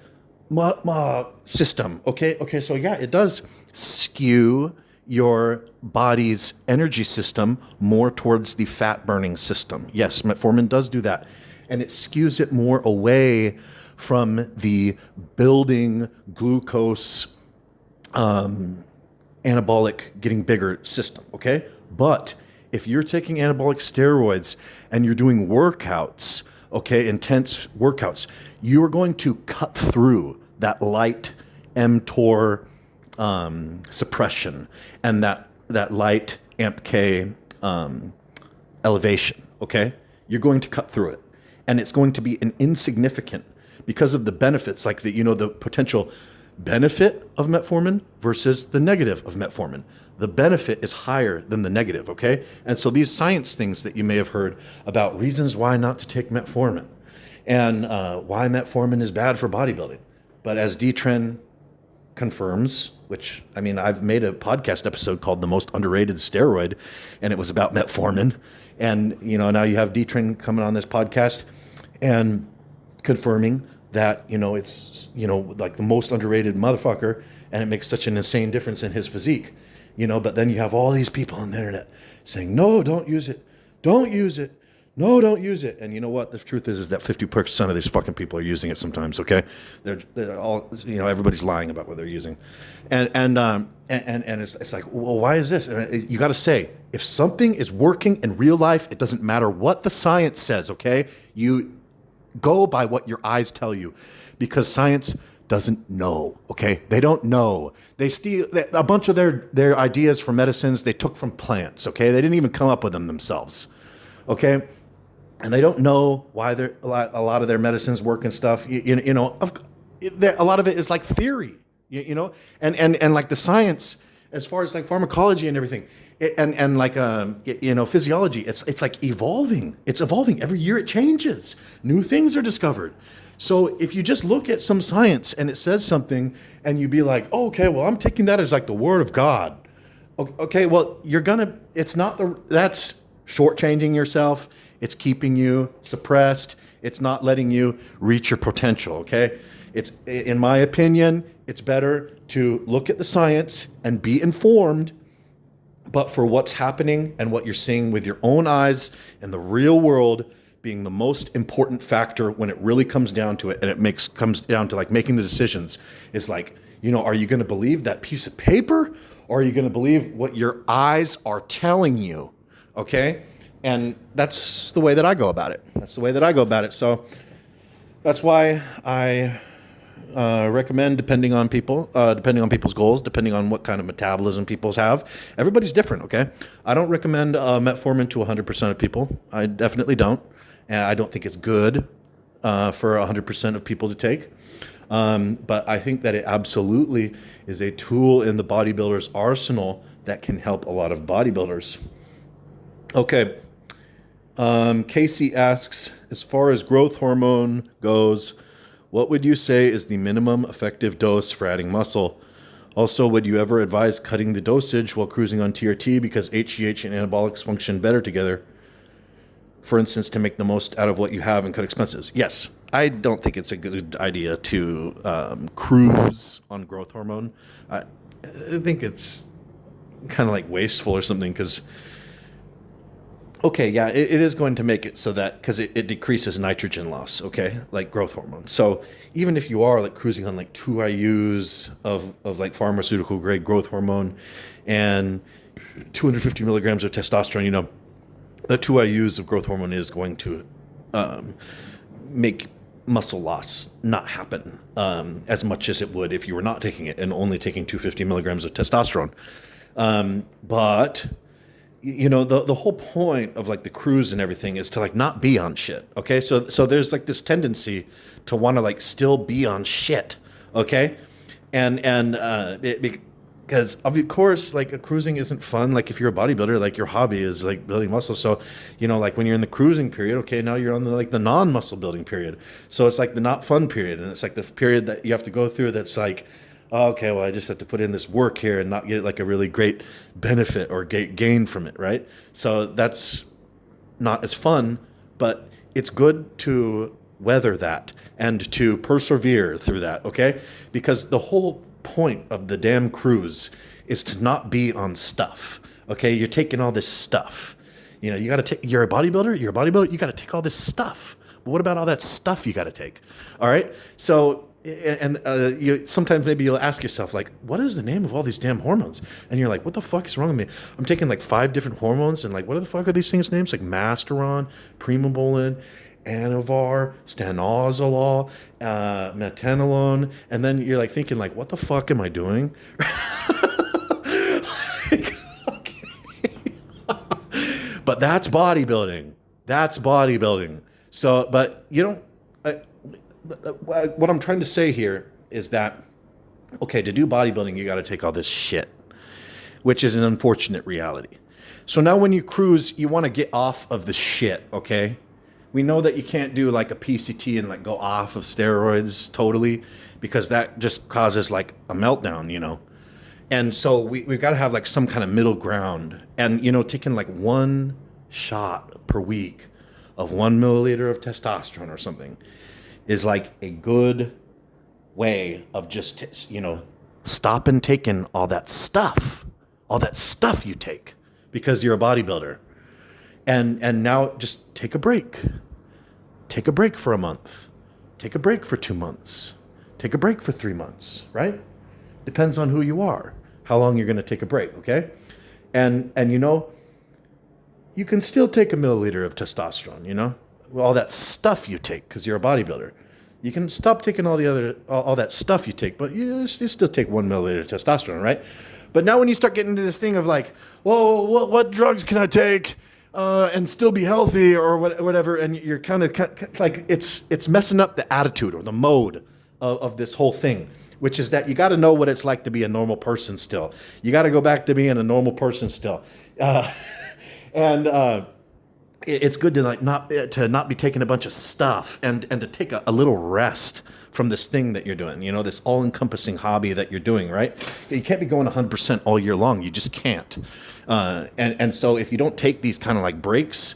system. Okay, so yeah, it does skew your body's energy system more towards the fat-burning system. Yes, metformin does do that, and it skews it more away from the building glucose anabolic getting bigger system, okay? But if you're taking anabolic steroids and you're doing workouts, okay, intense workouts, you are going to cut through that light mTOR suppression and that light AMP-K elevation, okay? You're going to cut through it. And it's going to be an insignificant because of the benefits, like the potential benefit of metformin versus the negative of metformin. The benefit is higher than the negative, okay? And so these science things that you may have heard about reasons why not to take metformin and why metformin is bad for bodybuilding. But as TREN confirms, which, I mean, I've made a podcast episode called The Most Underrated Steroid, and it was about metformin. And, now you have TREN coming on this podcast and confirming that, it's, like the most underrated motherfucker, and it makes such an insane difference in his physique, but then you have all these people on the internet saying, no, don't use it. Don't use it. No, don't use it. And you know what? The truth is that 50% of these fucking people are using it sometimes, okay? They're all, everybody's lying about what they're using. And it's like, well, why is this? And you got to say, if something is working in real life, it doesn't matter what the science says, okay? You go by what your eyes tell you, because science doesn't know, okay? They don't know. They steal a bunch of their ideas for medicines they took from plants, okay? They didn't even come up with them themselves, okay? And they don't know why a lot of their medicines work and stuff. A lot of it is like theory, and like the science as far as like pharmacology and everything, and like physiology. It's like evolving. It's evolving every year. It changes. New things are discovered. So if you just look at some science and it says something, and you be like, oh, okay, well, I'm taking that as like the word of God. Okay, well, that's shortchanging yourself. It's keeping you suppressed. It's not letting you reach your potential, okay? It's, in my opinion, it's better to look at the science and be informed, but for what's happening and what you're seeing with your own eyes in the real world being the most important factor when it really comes down to it, and it comes down to like making the decisions, is like, are you going to believe that piece of paper, or are you going to believe what your eyes are telling you, okay? And that's the way that I go about it. So that's why I recommend, depending on people's goals, depending on what kind of metabolism people have. Everybody's different, okay? I don't recommend metformin to 100% of people. I definitely don't. And I don't think it's good for 100% of people to take. But I think that it absolutely is a tool in the bodybuilder's arsenal that can help a lot of bodybuilders. Okay. Casey asks, as far as growth hormone goes, what would you say is the minimum effective dose for adding muscle? Also, would you ever advise cutting the dosage while cruising on TRT because HGH and anabolics function better together? For instance, to make the most out of what you have and cut expenses. Yes, I don't think it's a good idea to cruise on growth hormone. I think it's kind of like wasteful or something because, okay, yeah, it is going to make it so that, because it decreases nitrogen loss, okay, like growth hormone. So even if you are like cruising on like 2 IUs of like pharmaceutical grade growth hormone and 250 milligrams of testosterone, the 2 IUs of growth hormone is going to make muscle loss not happen as much as it would if you were not taking it and only taking 250 milligrams of testosterone. But the whole point of like the cruise and everything is to like not be on shit. Okay. So there's like this tendency to want to like still be on shit. Okay. Because of course, like cruising isn't fun. Like if you're a bodybuilder, like your hobby is like building muscle. So, like when you're in the cruising period, okay, now you're on the non-muscle building period. So it's like the not fun period. And it's like the period that you have to go through that's like, oh, okay, well, I just have to put in this work here and not get like a really great benefit or gain from it, right? So that's not as fun, but it's good to weather that and to persevere through that, okay? Because the whole point of the damn cruise is to not be on stuff, okay? You're taking all this stuff. You got to take, you're a bodybuilder, you got to take all this stuff. But what about all that stuff you got to take? All right? So, you sometimes maybe you'll ask yourself, like, what is the name of all these damn hormones? And you're like, what the fuck is wrong with me? I'm taking like 5 different hormones, and like, what the fuck are these things' names? Like Masteron, Primobolan, Anavar, stanozolol, metenolone, and then you're like thinking, like, what the fuck am I doing? Like, okay. But that's bodybuilding. That's bodybuilding. So, but you don't. What I'm trying to say here is that, okay, to do bodybuilding, you got to take all this shit, which is an unfortunate reality. So now when you cruise, you want to get off of the shit, okay? We know that you can't do like a PCT and like go off of steroids totally, because that just causes like a meltdown, And so we've got to have like some kind of middle ground. And, taking like 1 shot per week of 1 milliliter of testosterone or something is like a good way of just, stopping taking all that stuff you take because you're a bodybuilder. And now just take a break. Take a break for a month. Take a break for 2 months. Take a break for 3 months, right? Depends on who you are, how long you're going to take a break, okay? And you can still take a milliliter of testosterone, all that stuff you take because you're a bodybuilder. You can stop taking all that stuff you take, but you still take 1 milliliter of testosterone, right? But now when you start getting into this thing of like, whoa, what drugs can I take and still be healthy or whatever, and you're kind of like it's messing up the attitude or the mode of this whole thing, which is that you got to know what it's like to be a normal person still. You got to go back to being a normal person still. It's good to not be taking a bunch of stuff and to take a little rest from this thing that you're doing, this all-encompassing hobby that you're doing, right? You can't be going 100% all year long. You just can't. And so if you don't take these kind of like breaks,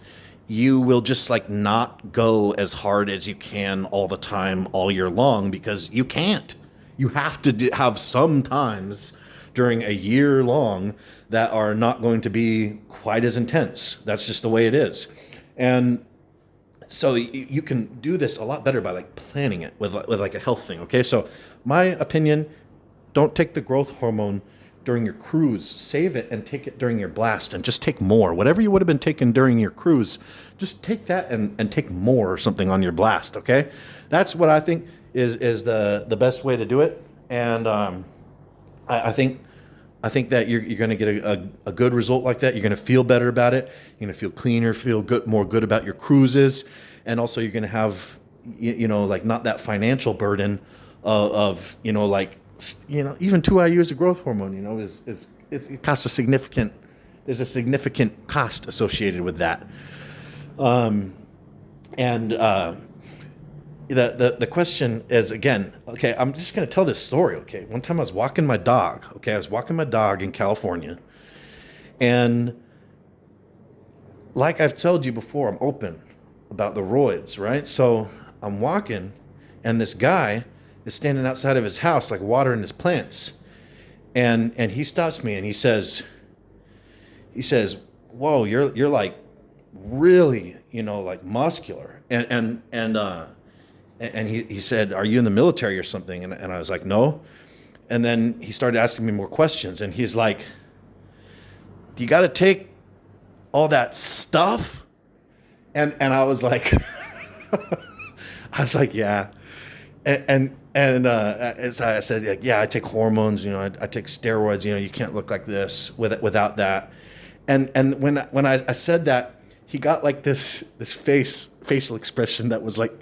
you will just like not go as hard as you can all the time, all year long, because you can't. You have to have some times during a year long that are not going to be quite as intense. That's just the way it is. And so you can do this a lot better by like planning it with like a health thing. Okay. So my opinion, don't take the growth hormone during your cruise. Save it and take it during your blast, and just take more. Whatever you would have been taking during your cruise, just take that and take more or something on your blast. Okay. That's what I think is the best way to do it. And I think that you're going to get a good result like that. You're going to feel better about it. You're going to feel cleaner, feel more good about your cruises. And also you're going to have, like not that financial burden of even 2 IUs of growth hormone, it costs there's a significant cost associated with that. The question is, again, okay, I'm just going to tell this story, okay? One time I was walking my dog, okay? I was walking my dog in California, and like I've told you before, I'm open about the ROIDS, right? So I'm walking, and this guy is standing outside of his house, like watering his plants, and he stops me, and he says, whoa, you're like really, like muscular, and he said, are you in the military or something? And I was like, no. And then he started asking me more questions. And he's like, do you got to take all that stuff? And I was like, yeah. And so I said, yeah, I take hormones, I take steroids, you can't look like this without that. And when I said that, he got like this facial expression that was like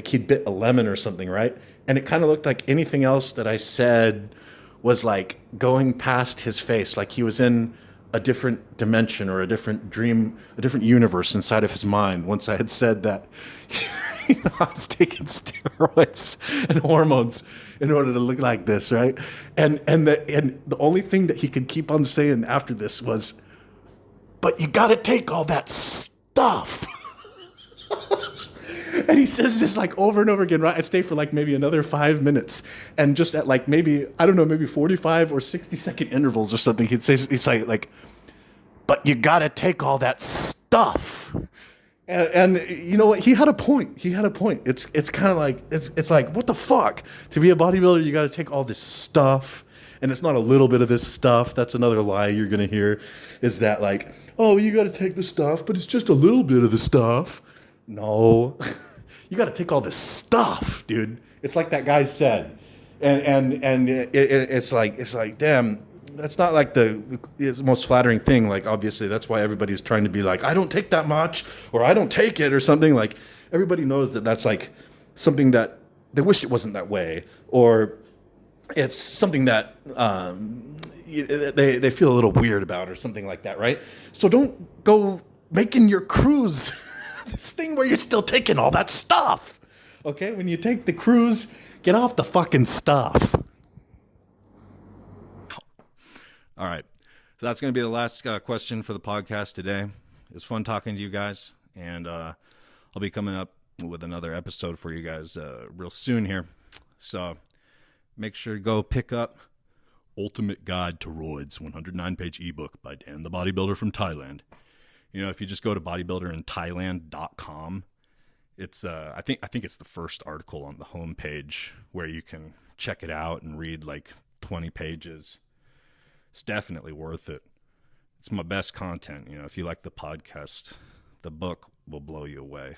he'd bit a lemon or something, right? And it kind of looked like anything else that I said was like going past his face, like he was in a different dimension or a different dream, a different universe inside of his mind. Once I had said that, I was taking steroids and hormones in order to look like this, right? And the only thing that he could keep on saying after this was, "But you got to take all that stuff." And he says this like over and over again, right? I'd stay for like maybe another 5 minutes, and just at like maybe, I don't know, maybe 45 or 60-second intervals or something, he'd say, he's like, "But you got to take all that stuff." And you know what? He had a point. It's kind of like, it's like, what the fuck? To be a bodybuilder, you got to take all this stuff. And it's not a little bit of this stuff. That's another lie you're going to hear, is that like, oh, you got to take the stuff, but it's just a little bit of the stuff. No, you got to take all this stuff, dude. It's like that guy said. And it's like, damn, that's not like the most flattering thing. Like, obviously, that's why everybody's trying to be like, I don't take that much, or I don't take it, or something. Like, everybody knows that that's like something that they wish it wasn't that way, or it's something that they feel a little weird about, or something like that, right? So don't go making your cruise this thing where you're still taking all that stuff. Okay, when you take the cruise, get off the fucking stuff. All right. So that's going to be the last question for the podcast today. It's fun talking to you guys, and I'll be coming up with another episode for you guys real soon here. So make sure to go pick up Ultimate Guide to ROIDS, 109-page ebook by Dan the Bodybuilder from Thailand. You know, if you just go to bodybuilderinthailand.com, it's I think it's the first article on the homepage where you can check it out and read like 20 pages. It's definitely worth it. It's my best content. You know, if you like the podcast, the book will blow you away.